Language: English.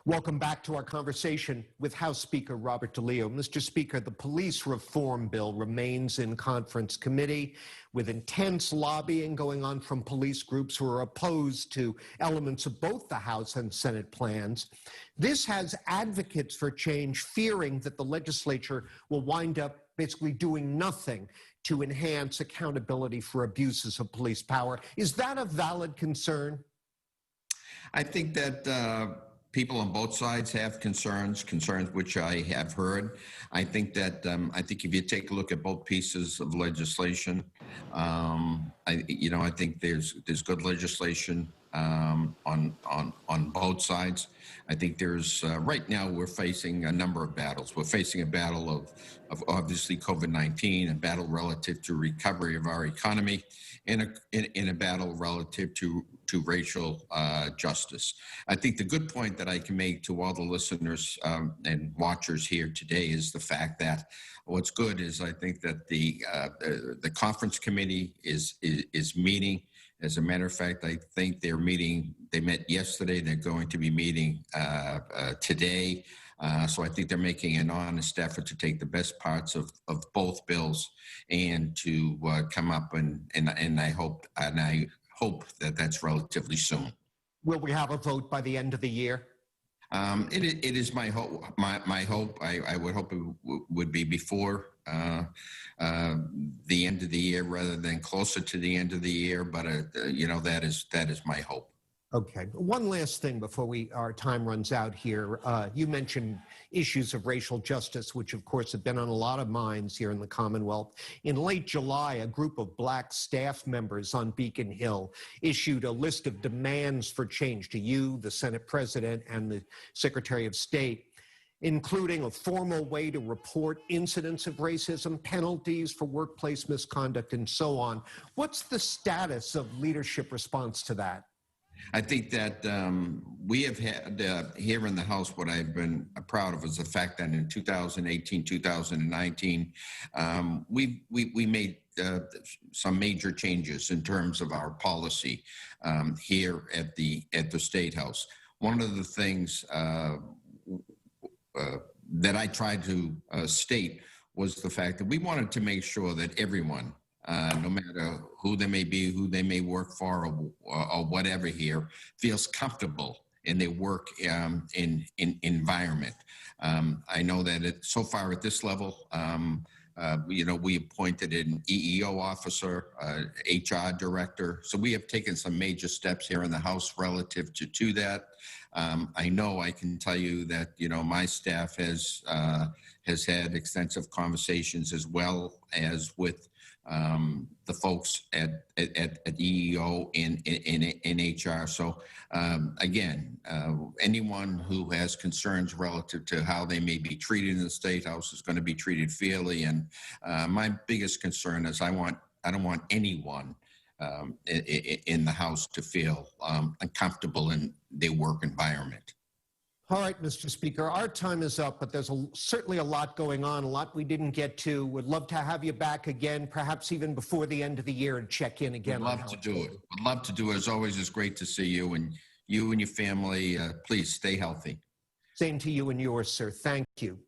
Welcome back to our conversation with House Speaker Robert DeLeo. Mr. Speaker, the police reform bill remains in conference committee with intense lobbying going on from police groups who are opposed to elements of both the House and Senate plans. This has advocates for change fearing that the legislature will wind up basically doing nothing to enhance accountability for abuses of police power. Is that a valid concern? I think that people on both sides have concerns which I have heard. I think that if you take a look at both pieces of legislation, I think there's good legislation on both sides. I think there's right now we're facing a number of battles. We're facing a battle of obviously COVID-19, a battle relative to recovery of our economy, and in a battle relative to racial justice. I think the good point that I can make to all the listeners and watchers here today is the fact that what's good is I think that the conference committee is meeting. As a matter of fact, I think they're meeting. They met yesterday. They're going to be meeting today. So I think they're making an honest effort to take the best parts of both bills and to come up and I hope that that's relatively soon. Will we have a vote by the end of the year? It is my hope. My hope. I would hope it would be before the end of the year rather than closer to the end of the year. But that is my hope. Okay. One last thing before our time runs out here. You mentioned issues of racial justice, which of course have been on a lot of minds here in the Commonwealth. In late July, a group of Black staff members on Beacon Hill issued a list of demands for change to you, the Senate President, and the Secretary of State, including a formal way to report incidents of racism, penalties for workplace misconduct, and so on. What's the status of leadership response to that? I think that we have had here in the House, what I've been proud of is the fact that in 2018, 2019, we made some major changes in terms of our policy here at the State House. One of the things that I tried to state was the fact that we wanted to make sure that everyone, no matter who they may be, who they may work for, or whatever here, feels comfortable in their work in environment. I know that so far at this level, we appointed an EEO officer, HR director. So we have taken some major steps here in the House relative to that. I know I can tell you that, my staff has had extensive conversations as well as with the folks at EEO in HR. So again, anyone who has concerns relative to how they may be treated in the State House is going to be treated fairly. And my biggest concern is I don't want anyone in the House to feel uncomfortable in their work environment. All right, Mr. Speaker, our time is up, but there's certainly a lot going on, a lot we didn't get to. Would love to have you back again, perhaps even before the end of the year, and check in again. Would love to do it. Would love to do it. As always, it's great to see you and your family. Please stay healthy. Same to you and yours, sir. Thank you.